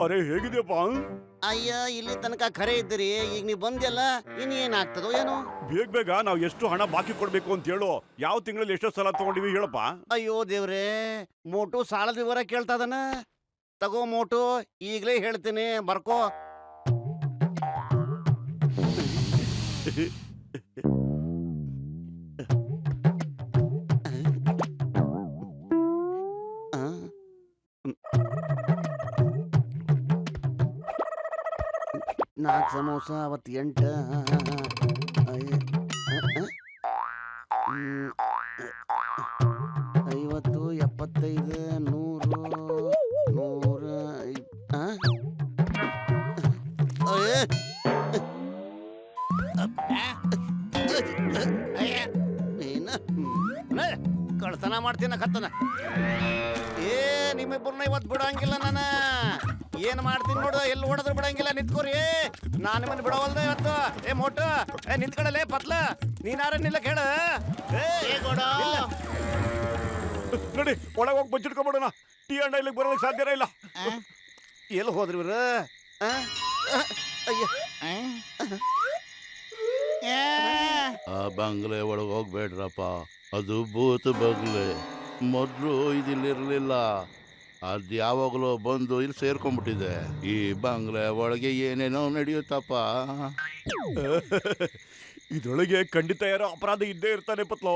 ಅರೆ ಹೇಗಿದೆಯಪ್ಪ? ಅಯ್ಯ, ಇಲ್ಲಿ ತನಕ ಖರೆ ಇದ್ದೀರಿ, ಈಗ ನೀವು ಬಂದ್ಯಲ್ಲ, ಇನ್ನೇನಾಗ್ತದೋ ಏನೋ. ಬೇಗ ಬೇಗ ನಾವು ಎಷ್ಟು ಹಣ ಬಾಕಿ ಕೊಡ್ಬೇಕು ಅಂತ ಹೇಳು. ಯಾವ ತಿಂಗಳಲ್ಲಿ ಎಷ್ಟೋ ಸಲ ತಗೊಂಡಿವಿ ಹೇಳಪ್ಪ. ಅಯ್ಯೋ ದೇವ್ರೇ, ಮೋಟು ಸಾಲದ ವಿವರ ಕೇಳ್ತಾದನ. ತಗೋ ಮೋಟು, ಈಗಲೇ ಹೇಳ್ತೀನಿ, ಬರ್ಕೋ. ನಾಲ್ಕು ಸಮೋಸ 58 50 75 100 ಕಳ್ತನ ಮಾಡ್ತೀನ ಕತ್ತನ. ನಿಮ್ಮಿಬ್ಬರನ್ನ ಇವತ್ತು ಬಿಡಂಗಿಲ್ಲ ನಾನು. ಏನ್ ಮಾಡ್ತೀನಿ ನೋಡು, ಎಲ್ಲಿ ಓಡಿದ್ರು ಬಿಡಂಗಿಲ್ಲ. ನಿಂತ್ಕೋರಿ, ನಾನು ನಿಮ್ಮನ್ನ ಬಿಡವಲ್ದ ಇವತ್ತು. ಮೋಟು, ನಿಂತ್ಕೊಡಲೇ ಪತ್ಲ, ನೀನಾರ ನಿಲ್ಲಕ್ ಹೇಳ. ನೋಡಿ, ಒಳಗೆ ಹೋಗಿ ಬಚ್ಚಿಟ್ಕೊಂಡ್ಬಿಡೋಣ. ಟೀ ಅಂಡ ಇಲ್ಲಿಗೆ ಬರೋದಕ್ಕೆ ಸಾಧ್ಯನೇ ಇಲ್ಲ. ಎಲ್ಲಿ ಹೋದ್ರಿ ಇವ್ರು? ಅಯ್ಯ, ಆ ಬಂಗ್ಲೆ ಒಳಗೆ ಹೋಗ್ಬೇಡ್ರಪ್ಪ, ಅದು ಭೂತ ಬಂಗ್ಲೆ. ಮೊದಲು ಇದಿಲ್ಲಿರ್ಲಿಲ್ಲ, ಅದು ಯಾವಾಗಲೂ ಬಂದು ಇಲ್ಲಿ ಸೇರ್ಕೊಂಡ್ಬಿಟ್ಟಿದೆ. ಈ ಬಂಗ್ಲೆ ಒಳಗೆ ಏನೇನೋ ನಡೆಯುತ್ತಪ್ಪ. ಇದ್ರೊಳಗೆ ಖಂಡಿತ ಯಾರೋ ಅಪರಾಧ ಇದ್ದೇ ಇರ್ತಾನೆ ಪತ್ಲೋ.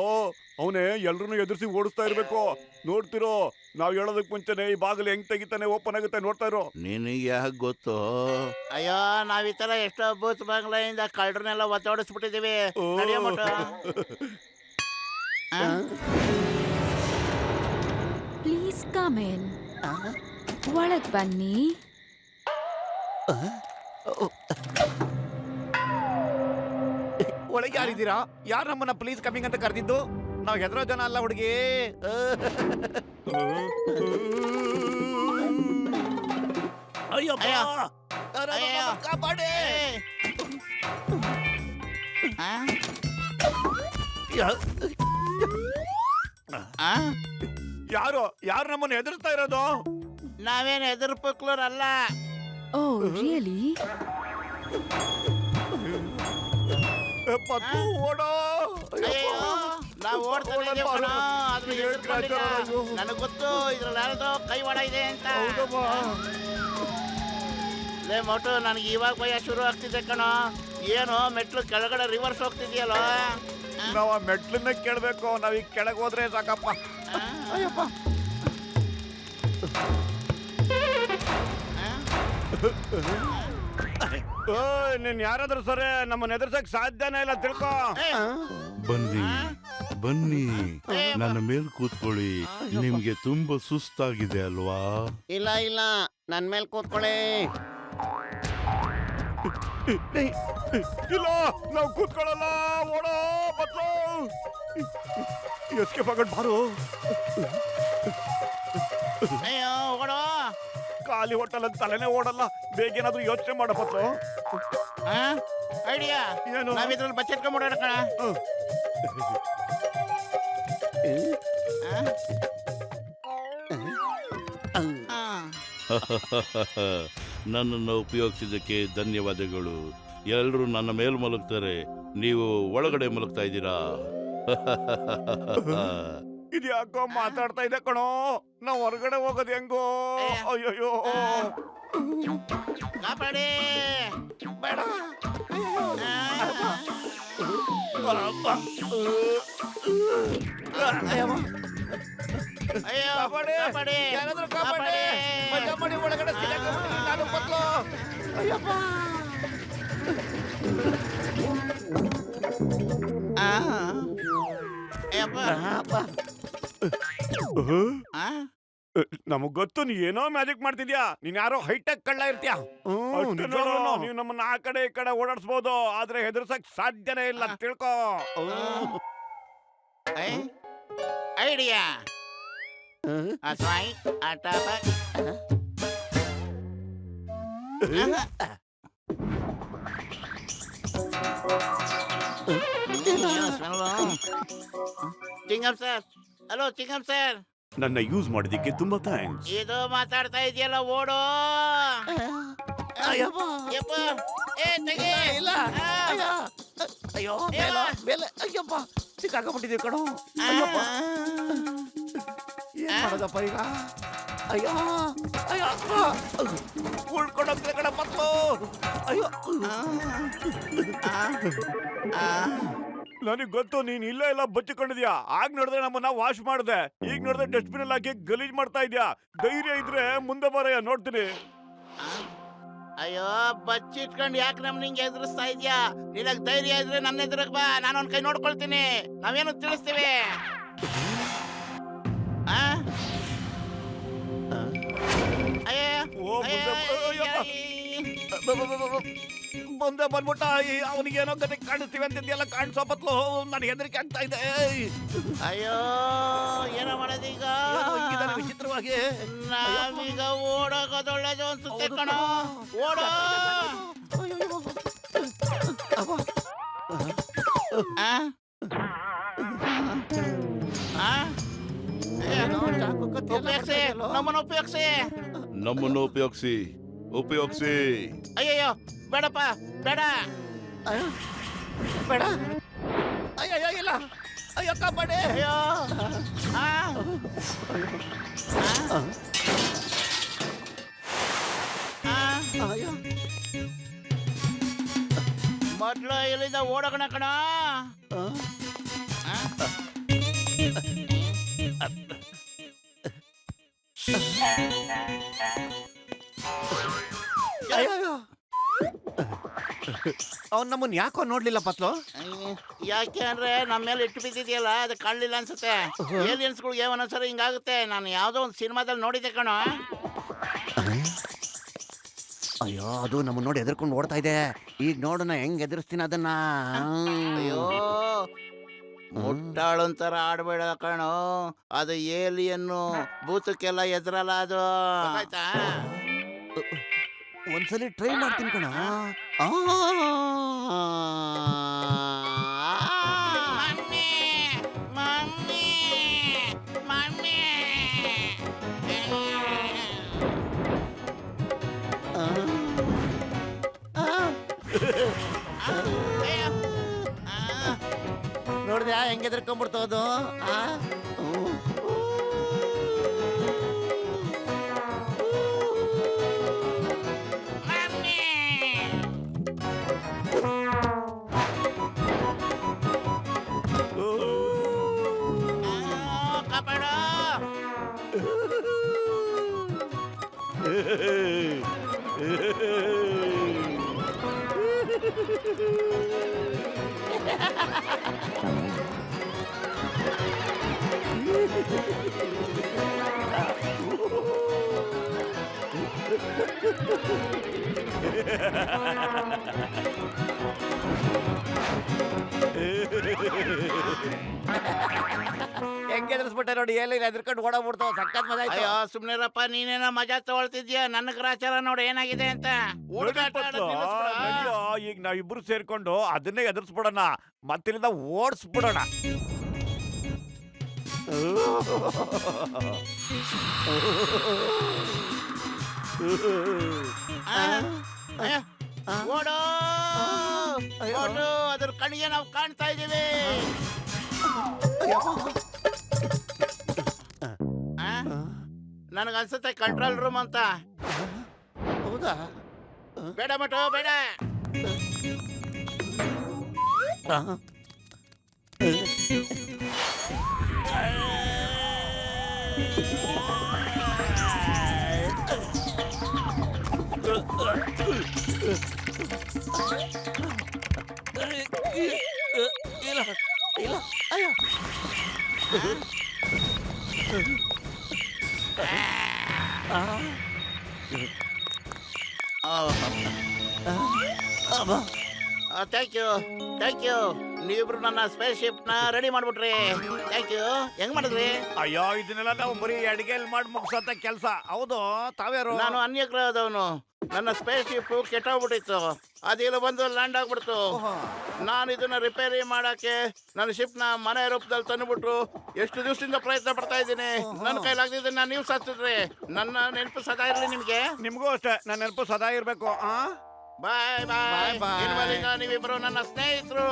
ಅವನೇ ಎಲ್ರನ್ನೂ ಎದುರಿಸಿ ಓಡಿಸ್ತಾ ಇರ್ಬೇಕು. ನೋಡ್ತಿರೋ, ನಾವ್ ಹೇಳೋದಕ್ ಮುಂಚೆನೆ ಈ ಬಾಗಿಲು ಹೆಂಗ್ ತೆಗಿತಾನೆ, ಓಪನ್ ಆಗುತ್ತೆ, ನೋಡ್ತಾ ಇರೋ. ನಿನಗೆ ಯಾಕೆ ಗೊತ್ತು? ಅಯ್ಯೋ, ನಾವ್ ಈ ತರ ಎಷ್ಟೋ ಬೂತ್ ಬಂಗ್ಲೆಯಿಂದ ಕಳ್ಳರನ್ನೆಲ್ಲ ಒತ್ತೋಡಿಸ್ಬಿಟ್ಟಿದೀವಿ. Please come in. ಒಳಗ್ ಬನ್ನಿ. ಒಳಗೆ ಯಾರಿದ್ದೀರಾ? ಯಾರು ನಮ್ಮನ್ನ ಪ್ಲೀಸ್ ಕಮಿಂಗ್ ಅಂತ ಕರೆದಿದ್ದು? ನಾವು ಹೆದರೋ ಜನ ಅಲ್ಲ ಹುಡುಗಿ. ಕಾಪಾಡಿ. ಯಾರು ನಮ್ಮನ್ನ ಎದುರಿಸ್ತಾ ಇರೋದು? ನಾವೇನು ಎದುರು ಪುಕ್ಲೂರ್ ಅಲ್ಲ. Oh really? ಪತ್ತು ಓಡೋ. ನಾವು ಓಡ್ತಾನೆ ನನಗೆ ಗೊತ್ತು, ಇದ್ರಲ್ಲಿ ಯಾರದೋ ಕೈವಾಡ ಇದೆ ಅಂತ. ಲೇ ಮೋಟು, ನನಗೆ ಇವಾಗ ಭಯ ಶುರು ಆಗ್ತಿದೆ ಕಣೋ. ಏನು ಮೆಟ್ಲು ಕೆಳಗಡೆ ರಿವರ್ಸ್ ಹೋಗ್ತಿದ್ಯಲ್ಲ. ನಾವ್ ಆ ಮೆಟ್ಲನ್ನ ಕೇಳ್ಬೇಕು. ನಾವೀಗ ಕೆಳಗೆ ಹೋದ್ರೆ ಸಾಕಪ್ಪ. ಅಯ್ಯಪ್ಪ, ನೀನ್ ಯಾರಾದ್ರೂ ಸರಿ ನಮ್ಮನ್ನ ಎದುರ್ಸಕ್ ಸಾಧ್ಯನೇ ಇಲ್ಲ, ತಿಳ್ಕೊ. ಬನ್ನಿ ಬನ್ನಿ, ನನ್ನ ಮೇಲ್ ಕೂತ್ಕೊಳ್ಳಿ. ನಿಮ್ಗೆ ತುಂಬಾ ಸುಸ್ತಾಗಿದೆ ಅಲ್ವಾ? ಇಲ್ಲ ಇಲ್ಲ, ನನ್ ಮೇಲೆ ಕೂತ್ಕೊಳ್ಳಿ. ಇಲ್ಲ, ನಾವು ಕೂತ್ಕೊಳ್ಳಲ್ಲ. ಓಡೋ ಬತ್ಲು, ಎಸ್ಕೇಪ್ ಆಗೋಣ ಬಾರು. ಅಯ್ಯೋ ಓಡೋ. ಖಾಲಿ ಹೋಟೆಲ್ ಅಂತ ತಲೆನೇ ಓಡಲ್ಲ. ಬೇಗೇನಾದ್ರೂ ಯೋಚನೆ ಮಾಡೋ ಬತ್ಲು. ಐಡಿಯಾ ಏನು? ನಾವಿದ್ರಲ್ಲಿ ಬಚ್ಚಿಟ್ಕೊಂಡ್ಬಿಡೋಣ ಕಣ. ನನ್ನನ್ನು ಉಪಯೋಗಿಸಿದ್ದಕ್ಕೆ ಧನ್ಯವಾದಗಳು. ಎಲ್ಲರೂ ನನ್ನ ಮೇಲ್ ಮಲಗ್ತಾರೆ, ನೀವು ಒಳಗಡೆ ಮಲಗ್ತಾ ಇದ್ದೀರಾ. ಇದ್ಯಾಕೋ ಮಾತಾಡ್ತಾ ಇದೆ ಕಣೋ. ನಾವ್ ಹೊರಗಡೆ ಹೋಗೋದು ಹೆಂಗೋ? ಅಯ್ಯಯ್ಯೋ, ಕಾಪಾಡಿ. ಬೇಡ. ಅಯ್ಯೋ ಕಾಪಾಡಿ. ಯಾರಾದ್ರೂ ಕಾಪಾಡಿ. ಮಜಾ ಮಾಡಿ ಒಳಗಡೆ ಸಿಕ್ಕಾಕೊಂಡ್ಬಿಟ್ಟಿದ್ದೀನಿ ನಾನು ಬತ್ಲು. ಅಯ್ಯಪ್ಪ. ನಮಗ್ ಗೊತ್ತು ನೀ ಏನೋ ಮ್ಯಾಜಿಕ್ ಮಾಡ್ತಿದ್ಯಾ. ನೀನ್ ಯಾರೋ ಹೈಟೆಕ್ ಕಳ್ಳ ಇರ್ತೀಯ. ನೀವು ನಮ್ಮನ್ನ ಆ ಕಡೆ ಈ ಕಡೆ ಓಡಾಡ್ಸ್ಬೋದು, ಆದ್ರೆ ಹೆದರ್ಸಕ್ ಸಾಧ್ಯನೇ ಇಲ್ಲ, ತಿಳ್ಕೊ. ಐಡಿಯಾ. ಅಸ್ವಾಯಿ ಅಟಾಬಕ್. Chingam sir, hello Chingam sir, ನನ್ನ ಯೂಸ್ ಮಾಡಿದ್ದಕ್ಕೆ ತುಂಬಾ ಥ್ಯಾಂಕ್ಸ್. ಇದು ಮಾತಾಡ್ತಾ ಇದೆಯಲ್ಲ, ಓಡು. ಅಯ್ಯಪ್ಪ. ಯಪ್ಪ. ಏ ತೆಗಿ. ಇಲ್ಲ ಆ. ಅಯ್ಯೋ ಅಯ್ಯೋ ಮೇಲೆ ಮೇಲೆ ಅಯ್ಯಪ್ಪ ಸಿಕ್ಕಾಕೊಂಡ್ಬಿಟ್ಟಿದ್ದೀವಿ ಕಣೋ. ಅಯ್ಯಪ್ಪ ಏನ್ ಮಾಡೋದಪ್ಪ ಈಗ? ಅಯ್ಯೋ ಅಯ್ಯೋ ಉಳ್ಕೊಂಡೋಗ್ತದೆ ಕಣ ಪತ್ಲು. ಅಯ್ಯೋ ನನಗೆ ಗೊತ್ತು ನೀನ್ ಇಲ್ಲೇ ಎಲ್ಲ ಬಚ್ಚಿಕೊಂಡಿದ್ಯಾ. ಆಗ ನೋಡಿದ್ರೆ ನಮ್ಮನ್ನ ವಾಶ್ ಮಾಡ್ದೆ, ಈಗ ನೋಡಿದ್ರೆ ಡಸ್ಟ್ಬಿನ್ ಅಲ್ಲಿ ಹಾಕಿ ಗಲೀಜ್ ಮಾಡ್ತಾ ಇದ್ಯಾ. ಧೈರ್ಯ ಇದ್ರೆ ಮುಂದೆ ಬರಯ್ಯ, ನೋಡ್ತೀನಿ. ಅಯ್ಯೋ ಬಚ್ಚಿಟ್ಕೊಂಡು ಯಾಕೆ ನಿಂಗೆ ಎದುರಿಸ್ತಾ ಇದ್ಯಾ? ನಿನಗ್ ಧೈರ್ಯ ಇದ್ರೆ ನನ್ನ ಎದುರಗ್ ಬಾ, ನಾನು ಒಂದ್ ಕೈ ನೋಡ್ಕೊಳ್ತೀನಿ. ನಾವೇನು ತಿಳಿಸ್ತೀವಿ. ಆ? ಅಯ್ಯೋ, ಓ, ಮುಂದೆ ಅಯ್ಯಪ್ಪ. ಮುಂದೆ ಬಂದ್ಬಿಟ್ಟ. ಅವನಿಗೆ ಏನೋ ಗತಿ ಕಾಣಿಸ್ತೀವಿ ಅಂತಿದ್ಯಲ್ಲ, ಕಾಣಿಸೋ ಪತ್ಲು. ನನಗೆ ಹೆದರಿಕೆ ಆಗ್ತಾ ಇದೆ. ಅಯ್ಯೋ ಏನೋ ಮಾಡೋದೀಗ? ಹಿಂಗಿದಾನೆ ವಿಚಿತ್ರವಾಗಿ. ನಾವೀಗ ಓಡೋಗೋದೊಳ್ಳೇದು ಅನ್ಸುತ್ತೆ ಕಣೋ. ಓಡೋ. ಆ? ಆ? ಉಪಯೋಗ್ಸಿ, ನಮ್ಮನ್ನು ಉಪಯೋಗ್ಸಿ. ನಮ್ಮನ್ನು ಉಪಯೋಗಿಸಿ. ಅಯ್ಯಯ್ಯೋ ಬೇಡಪ್ಪ, ಬೇಡ. ಬೇಡ. ಅಯ್ಯೋ ಇಲ್ಲ. ಅಯ್ಯೋ ಕಾಪಾಡಿ. ಅಯ್ಯೋ. ಆ? ಆ? ಅಯ್ಯೋ ಮೊದ್ಲು ಇಲ್ಲಿಂದ ಓಡೋಣ ಕಣ. ಅಯ್ಯೋ ಅವ್ನು ನಮ್ಮನ್ನ ಯಾಕೋ ನೋಡ್ಲಿಲ್ಲ ಪತ್ಲು. ಯಾಕೆ ಅಂದ್ರೆ ನಮ್ಮ ಮೇಲೆ ಇಟ್ಟು ಬಿದ್ದಿದೆಯಲ್ಲ, ಅದು ಕಾಣಲಿಲ್ಲ ಅನ್ಸುತ್ತೆ. ಏಲಿಯನ್ಸ್ಗಳಿಗೆ ಒಂದೊಂದ್ಸರಿ ಹಿಂಗಾಗುತ್ತೆ. ನಾನು ಯಾವ್ದೋ ಒಂದು ಸಿನಿಮಾದಲ್ಲಿ ನೋಡಿದ್ದೆ ಕಣೋ. ಅಯ್ಯೋ ಅದು ನಮ್ಮನ್ನ ನೋಡಿ ಎದುರ್ಕೊಂಡು ಓಡ್ತಾ ಇದೆ. ಈಗ ನೋಡೋಣ ಹೆಂಗ್ ಎದುರಿಸ್ತೀನಿ ಅದನ್ನ. ಅಯ್ಯೋ ಮುಟ್ಟಾಳೊಂಥರ ಆಡ್ಬೇಡ ಕಣೋ, ಅದು ಏಲಿಯನ್ನು ಭೂತಕ್ಕೆಲ್ಲ ಎದುರಲ್ಲ ಅದು. ಆಯ್ತಾ? ಒಂದ್ಸಲಿ ಟ್ರೈ ಮಾಡ್ತೀನಿ ಕಣ. Mummy, mummy, mummy. ನೋಡಿದ್ಯಾ ಹೆಂಗ್ ಎದುರ್ಕೊಂಡ್ಬಿಡ್ತು ಅದು. ಕಾಪಾಡ. ಹೆಂಗ್ ಎದುರಿಸ್ಬಿಟ್ಟೆ ನೋಡಿ. ಎಲ್ಲಿ ಎದ್ರಕೊಂಡು ಓಡೋಗ್ಬಿಡ್ತಾವ. ಸಕ್ಕತ್ ಮಜಾ ಆಯ್ತು. ಅಯ್ಯೋ ಸುಮ್ನಿರಪ್ಪ, ನೀನೇನೋ ಮಜಾ ತಗೊಳ್ತಿದ್ಯಾ. ನನ್ನ ಗ್ರಾಚಾರ ನೋಡಿ ಏನಾಗಿದೆ ಅಂತ. ಹುಡುಗಾಟ ಆಡೋದ್ ನಿಲ್ಲಿಸ್ಬಿಡು. ಅಯ್ಯೋ, ಈಗ ನಾವಿಬ್ರು ಸೇರ್ಕೊಂಡು ಅದನ್ನೇ ಎದುರಿಸ್ಬಿಡೋಣ, ಮತ್ತಿಲ್ಲಿಂದ ಓಡಿಸ್ಬಿಡೋಣ. ಆ? ಅಯ್ಯೋ, ಓಡು ಓಡು. ಅದ್ರ ಕಣ್ಣಿಗೆ ನಾವು ಕಾಣ್ತಾ ಇದೀವಿ. ನನಗನ್ಸುತ್ತೆ ಕಂಟ್ರೋಲ್ ರೂಮ್ ಅಂತ. ಹೌದಾ? ಬೇಡ ಮಟು, ಬೇಡ. ಇಲ್ಲ ಇಲ್ಲ. ಅಯ್ಯೋ ಥ್ಯಾಂಕ್ ಯು, ಥ್ಯಾಂಕ್ ಯು. ನೀವಿಬ್ರು ನನ್ನ ಸ್ಪೇಸ್ ಶಿಪ್ ನ ರೆಡಿ ಮಾಡ್ಬಿಟ್ರಿ. Thank you. ಹೆಂಗ್ ಮಾಡಿದ್ರಿ? ಅಯ್ಯೋ, ಇದನ್ನೆಲ್ಲ ನಾವು ಬರೀ ಅಡಿಗೆಲ್ ಮಾಡಿ ಮುಗಿಸೋಂತ ಕೆಲಸ. ಹೌದು, ತಾವ್ಯಾರು? ನಾನು ಅನ್ಯ ಗ್ರಹದವನು. ನನ್ನ ಸ್ಪೇಸ್ ಶಿಪ್ ಕೆಟ್ಟೋಗ್ಬಿಟ್ಟಿತ್ತು. ಅದಿಲ್ಲ ಬಂದು ಲ್ಯಾಂಡ್ ಆಗ್ಬಿಡ್ತು. ನಾನು ಇದನ್ನ ರಿಪೇರಿ ಮಾಡಕ್ಕೆ ನನ್ನ ಶಿಪ್ ನ ಮನೆ ರೂಪದಲ್ಲಿ ತಂದುಬಿಟ್ಟು ಎಷ್ಟು ದಿವಸದಿಂದ ಪ್ರಯತ್ನ ಪಡ್ತಾ ಇದ್ದೀನಿ. ನನ್ನ ಕೈಲಾಗ್ದಿದ್ದನ್ನ ನೀವು ಸಾಧಿಸಿದ್ರಿ. ನನ್ನ ನೆನಪು ಸದಾ ಇರಲಿ ನಿಮ್ಗೆ. ನಿಮ್ಗೂ ಅಷ್ಟೇ ನನ್ನ ನೆನಪು ಸದಾ ಇರ್ಬೇಕು. ಬಾಯ್ ಬಾಯ್ Bye. ಇನ್ಮೇಲಿಂದ ನೀವಿಬ್ರು ನನ್ನ ಸ್ನೇಹಿತರು.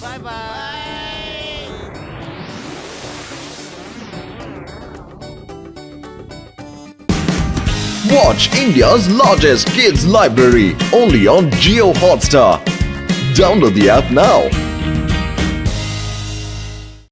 ಬಾಯ್ ಬಾಯ್. Watch India's largest kids library only on Jio Hotstar. Download the app now.